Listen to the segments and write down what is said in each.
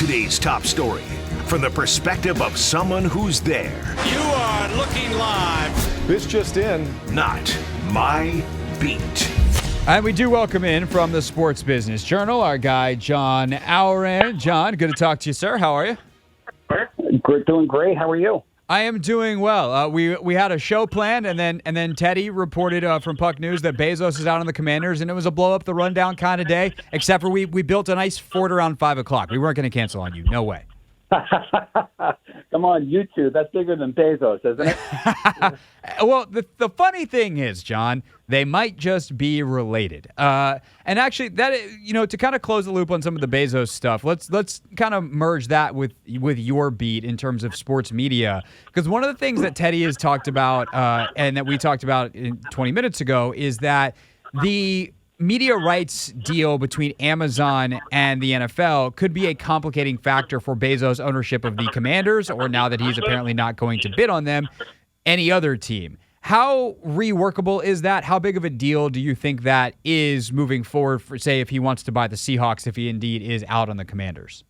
Today's top story from the perspective of someone who's there. You are looking live. This just in. Not my beat. And we do welcome in from the Sports Business Journal our guy, John Ourand. John, good to talk to you, sir. How are you? Doing great. How are you? I am doing well. We had a show planned, and then Teddy reported from Puck News that Bezos is out on the Commanders, and it was a blow up the rundown kind of day. Except for we built a nice fort around 5 o'clock. We weren't going to cancel on you. No way. Come on, YouTube. That's bigger than Bezos, isn't it? Well, the funny thing is, John, they might just be related. And actually, that to kind of close the loop on some of the Bezos stuff, let's kind of merge that with your beat in terms of sports media, because one of the things that Teddy has talked about and that we talked about 20 minutes ago is that the media rights deal between Amazon and the NFL could be a complicating factor for Bezos' ownership of the Commanders, or now that he's apparently not going to bid on them, any other team. How reworkable is that? How big of a deal do you think that is moving forward for, say, if he wants to buy the Seahawks, if he indeed is out on the Commanders?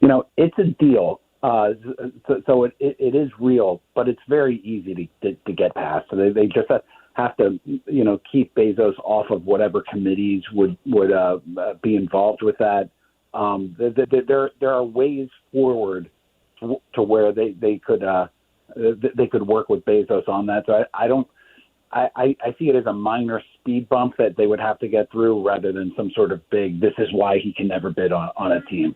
It's a deal. So it is real, but it's very easy to get past. So they just have to, keep Bezos off of whatever committees would be involved with that. There are ways forward to where they could work with Bezos on that. So I see it as a minor speed bump that they would have to get through rather than some sort of big, this is why he can never bid on a team.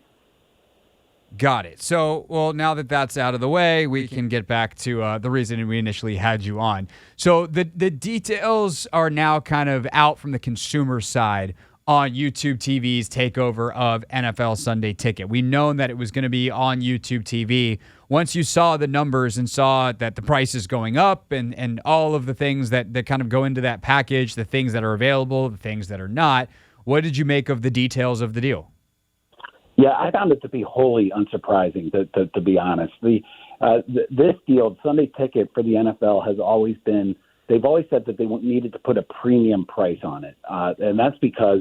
Got it. So, well, now that that's out of the way, we can get back to the reason we initially had you on. So the details are now kind of out from the consumer side on YouTube TV's takeover of NFL Sunday Ticket. We known that it was going to be on YouTube TV. Once you saw the numbers and saw that the price is going up and all of the things that kind of go into that package, the things that are available, the things that are not, what did you make of the details of the deal? Yeah, I found it to be wholly unsurprising, to be honest. This deal, Sunday Ticket for the NFL, has always been, they've always said that they needed to put a premium price on it. And that's because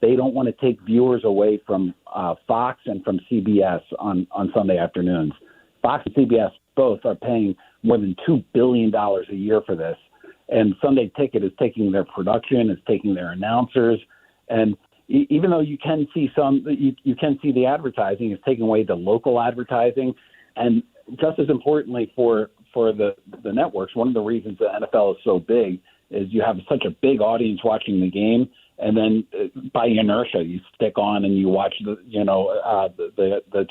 they don't want to take viewers away from Fox and from CBS on Sunday afternoons. Fox and CBS both are paying more than $2 billion a year for this. And Sunday Ticket is taking their production, is taking their announcers, and even though you can see you can see the advertising, is taking away the local advertising. And just as importantly for the networks, one of the reasons the NFL is so big is you have such a big audience watching the game, and then by inertia you stick on and you watch the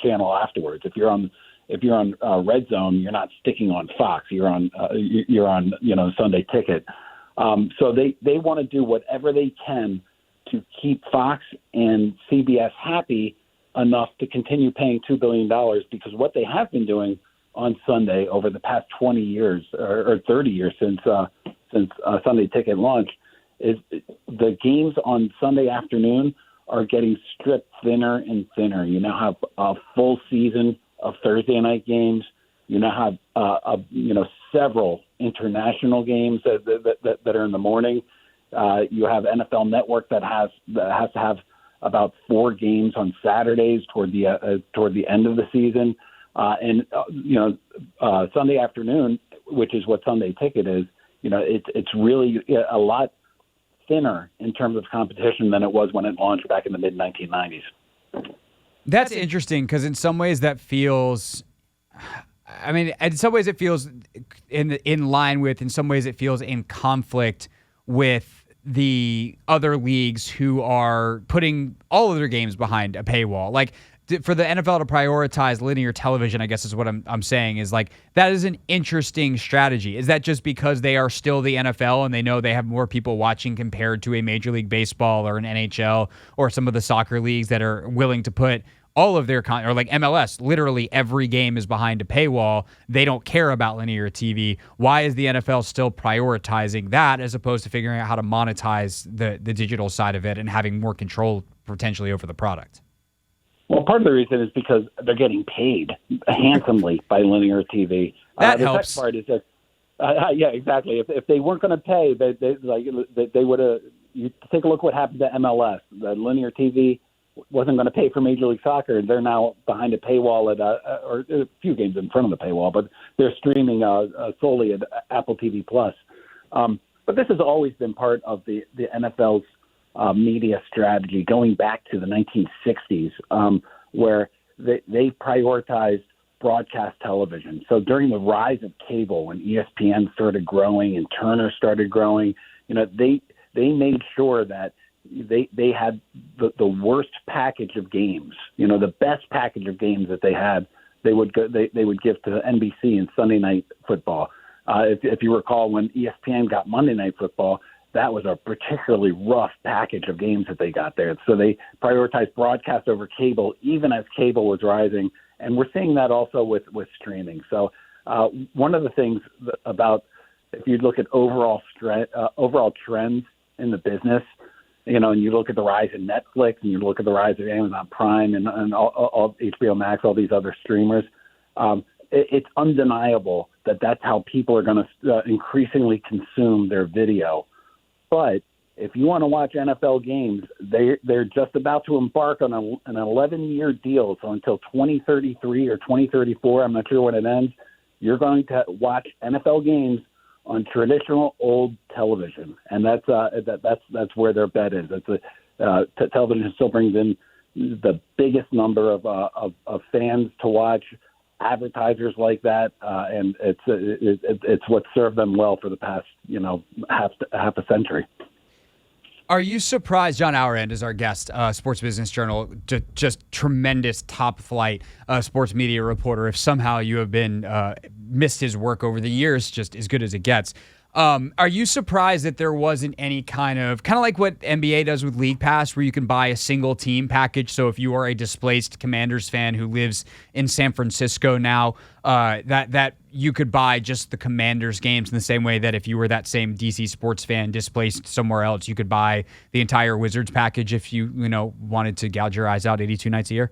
channel afterwards. If you're on Red Zone, you're not sticking on Fox. You're on Sunday Ticket. So they want to do whatever they can to keep Fox and CBS happy enough to continue paying $2 billion, because what they have been doing on Sunday over the past 20 years or 30 years since Sunday Ticket launched is the games on Sunday afternoon are getting stripped thinner and thinner. You now have a full season of Thursday night games. You now have several international games that are in the morning. You have NFL Network that has to have about 4 games on Saturdays toward the end of the season, and Sunday afternoon, which is what Sunday Ticket is. It's really a lot thinner in terms of competition than it was when it launched back in the mid 1990s. That's interesting, because in some ways that feels. I mean, in some ways it feels in line with. In some ways it feels in conflict with the other leagues who are putting all of their games behind a paywall. Like, for the NFL to prioritize linear television, I guess is what I'm saying, is like, that is an interesting strategy. Is that just because they are still the NFL and they know they have more people watching compared to a Major League Baseball or an NHL or some of the soccer leagues that are willing to put all of their content, or like MLS, literally every game is behind a paywall. They don't care about linear TV. Why is the NFL still prioritizing that as opposed to figuring out how to monetize the digital side of it and having more control potentially over the product? Well, part of the reason is because they're getting paid handsomely by linear TV. That the helps. Second part is that, yeah, exactly. If they weren't going to pay, they would have. You take a look what happened to MLS. The linear TV wasn't going to pay for Major League Soccer. They're now behind a paywall or a few games in front of the paywall, but they're streaming solely at Apple TV Plus. But this has always been part of the NFL's media strategy going back to the 1960s, where they prioritized broadcast television. So during the rise of cable, when ESPN started growing and Turner started growing, they made sure that they had the worst package of games, the best package of games that they had, they would give to NBC and Sunday Night Football. If you recall, when ESPN got Monday Night Football, that was a particularly rough package of games that they got there. So they prioritized broadcast over cable, even as cable was rising. And we're seeing that also with streaming. So one of the things about, if you look at overall trends in the business, and you look at the rise in Netflix and you look at the rise of Amazon Prime and all HBO Max, all these other streamers, it's undeniable that that's how people are going to increasingly consume their video. But if you want to watch NFL games, they're just about to embark on an 11-year deal. So until 2033 or 2034, I'm not sure when it ends, you're going to watch NFL games on traditional old television, and that's where their bet is. Television still brings in the biggest number of fans to watch, advertisers like that, and it's what served them well for the past half a century. Are you surprised? John Ourand is our guest, Sports Business Journal, just tremendous top flight sports media reporter. If somehow you have been missed his work over the years, just as good as it gets. Are you surprised that there wasn't any kind of like what NBA does with League Pass, where you can buy a single team package? So if you are a displaced Commanders fan who lives in San Francisco now, that you could buy just the Commanders games in the same way that if you were that same DC sports fan displaced somewhere else, you could buy the entire Wizards package if you wanted to gouge your eyes out 82 nights a year?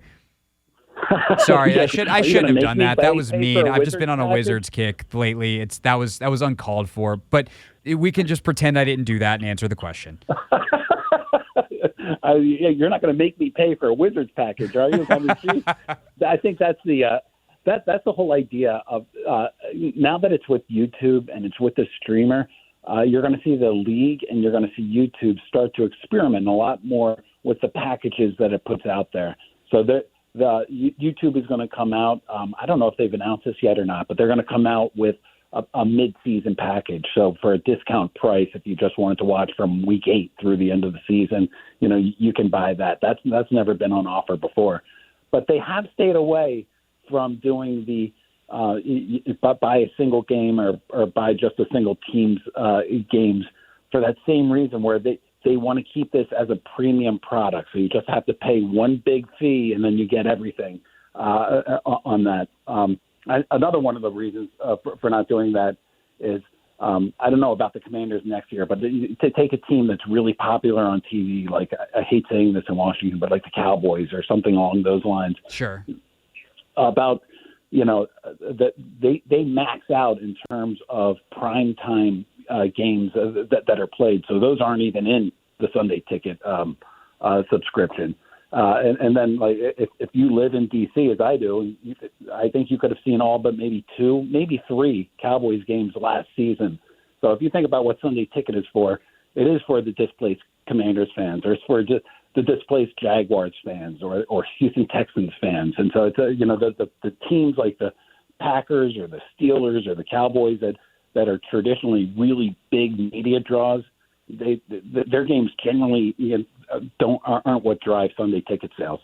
Sorry, I shouldn't have done that. That was mean. I've just been on a Wizards kick lately. That was uncalled for. But we can just pretend I didn't do that and answer the question. You're not going to make me pay for a Wizards package, are you? I think that's the whole idea of now that it's with YouTube and it's with the streamer, you're going to see the league and you're going to see YouTube start to experiment a lot more with the packages that it puts out there. So the YouTube is going to come out. I don't know if they've announced this yet or not, but they're going to come out with a mid-season package. So for a discount price, if you just wanted to watch from week 8 through the end of the season, you can buy that. That's never been on offer before. But they have stayed away from doing the buy a single game or buy just a single team's games for that same reason, where they want to keep this as a premium product. So you just have to pay one big fee and then you get everything on that. Another one of the reasons for not doing that is I don't know about the Commanders next year, but to take a team that's really popular on TV, like I hate saying this in Washington, but like the Cowboys or something along those lines. Sure. About that they max out in terms of prime time games that are played. So those aren't even in the Sunday Ticket subscription. And then, like, if you live in D.C. as I do, I think you could have seen all but maybe 2, maybe 3 Cowboys games last season. So if you think about what Sunday Ticket is for, it is for the displaced Commanders fans, or it's for just the displaced Jaguars fans, or Houston Texans fans. And so it's the teams like the Packers or the Steelers or the Cowboys that are traditionally really big media draws. Their games generally aren't what drive Sunday Ticket sales.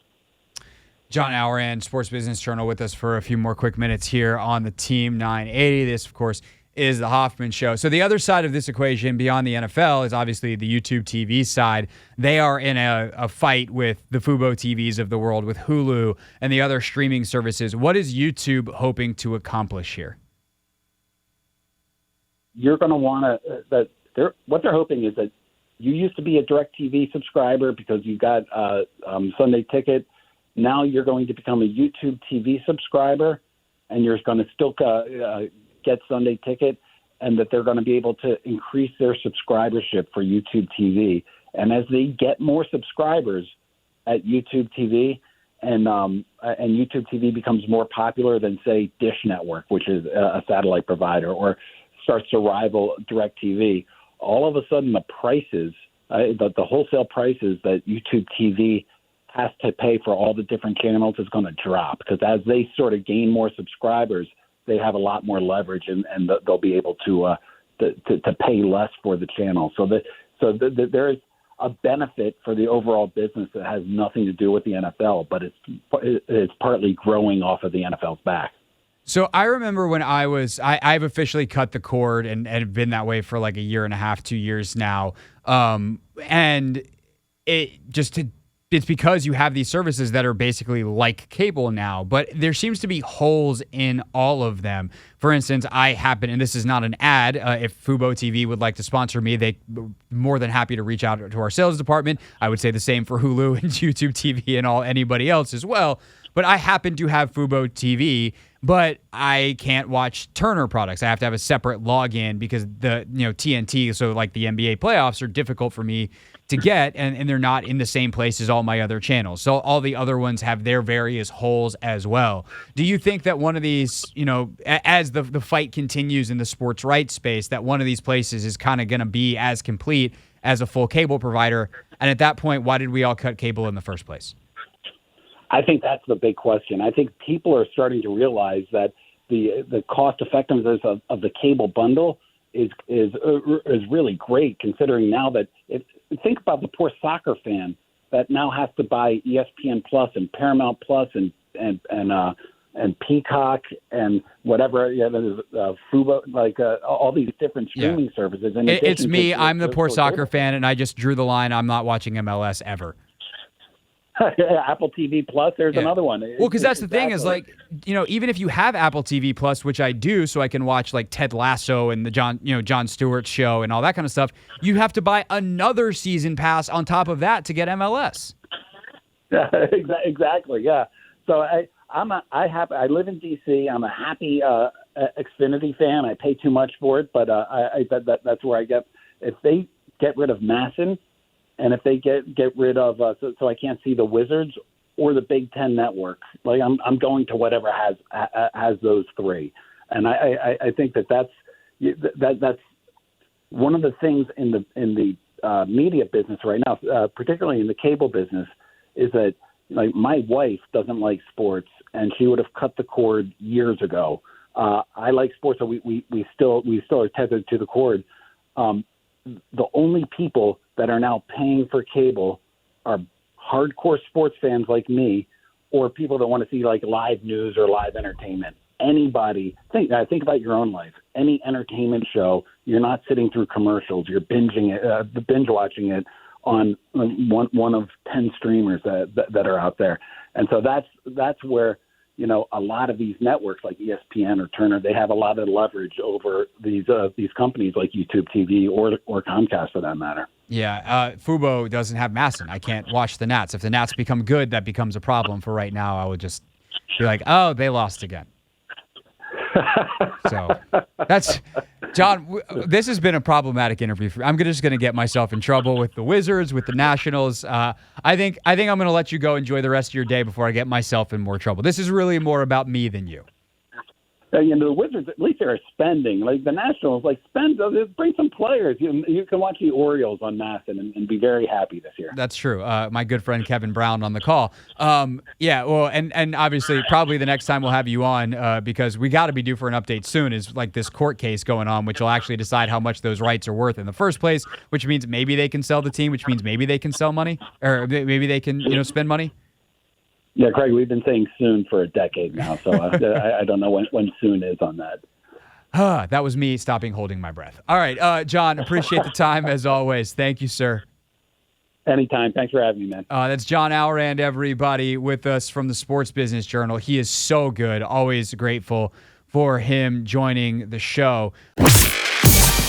John Ourand, Sports Business Journal, with us for a few more quick minutes here on the Team 980. This, of course, is the Hoffman Show. So the other side of this equation beyond the NFL is obviously the YouTubeTV side. They are in a fight with the Fubo TVs of the world, with Hulu and the other streaming services. What is YouTube hoping to accomplish here? You're going to want to what they're hoping is that you used to be a DirecTV subscriber because you got Sunday Ticket. Now you're going to become a YouTube TV subscriber, and you're going to still get Sunday Ticket, and that they're going to be able to increase their subscribership for YouTube TV. And as they get more subscribers, at YouTube TV, and YouTube TV becomes more popular than, say, Dish Network, which is a satellite provider, or starts to rival DirecTV, all of a sudden the prices, the wholesale prices that YouTube TV has to pay for all the different channels is going to drop, because as they sort of gain more subscribers, they have a lot more leverage, and they'll be able to pay less for the channel. So there is a benefit for the overall business that has nothing to do with the NFL, but it's partly growing off of the NFL's back. So I remember when I've officially cut the cord and have been that way for like a year and a half, 2 years now. And it's because you have these services that are basically like cable now, but there seems to be holes in all of them. For instance, and this is not an ad, if Fubo TV would like to sponsor me, they're more than happy to reach out to our sales department. I would say the same for Hulu and YouTube TV and anybody else as well. But I happen to have Fubo TV, but I can't watch Turner products. I have to have a separate login because the TNT, so like the NBA playoffs, are difficult for me to get, and they're not in the same place as all my other channels. So all the other ones have their various holes as well. Do you think that one of these, as the fight continues in the sports rights space, that one of these places is kind of going to be as complete as a full cable provider? And at that point, why did we all cut cable in the first place? I think that's the big question. I think people are starting to realize that the cost effectiveness of the cable bundle is really great, considering now that think about the poor soccer fan that now has to buy ESPN Plus and Paramount Plus and Peacock and whatever, Fubo, all these different streaming services. It's me. I'm the poor soccer fan, and I just drew the line. I'm not watching MLS ever. Apple TV Plus, there's another one. Well, because that's the thing is, even if you have Apple TV Plus, which I do, so I can watch like Ted Lasso and the Jon Stewart show and all that kind of stuff, you have to buy another season pass on top of that to get MLS. Yeah, exactly. Yeah. So I live in DC. I'm a happy Xfinity fan. I pay too much for it, but that's where I get. If they get rid of Masson, and if they get rid of so I can't see the Wizards or the Big Ten Network, I'm going to whatever has those three, and I think that's one of the things in the media business right now, particularly in the cable business, is that my wife doesn't like sports, and she would have cut the cord years ago. I like sports, so we still are tethered to the cord. The only people that are now paying for cable are hardcore sports fans like me, or people that want to see live news or live entertainment. Anybody, think about your own life. Any entertainment show, you're not sitting through commercials. You're binge watching it on one of 10 streamers that are out there. And so that's where a lot of these networks like ESPN or Turner, they have a lot of leverage over these companies like YouTube TV or Comcast for that matter. Yeah, Fubo doesn't have Masson. I can't watch the Nats. If the Nats become good, that becomes a problem. For right now, I would just be like, oh, they lost again. So that's John. This has been a problematic interview. I'm just going to get myself in trouble with the Wizards, with the Nationals. I think I'm going to let you go enjoy the rest of your day before I get myself in more trouble. This is really more about me than you. The Wizards, at least they're spending. The Nationals, bring some players. You can watch the Orioles on Masson and be very happy this year. That's true. My good friend Kevin Brown on the call. Well, and obviously probably the next time we'll have you on because we got to be due for an update soon is this court case going on, which will actually decide how much those rights are worth in the first place, which means maybe they can sell the team, which means maybe they can sell money, or maybe they can spend money. Yeah, Craig, we've been saying soon for a decade now, so I don't know when soon is on that. That was me stopping holding my breath. All right, John, appreciate the time as always. Thank you, sir. Anytime. Thanks for having me, man. That's John Ourand, everybody, with us from the Sports Business Journal. He is so good. Always grateful for him joining the show.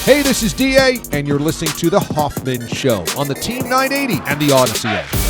Hey, this is DA, and you're listening to The Hoffman Show on the Team 980 and the Odyssey app.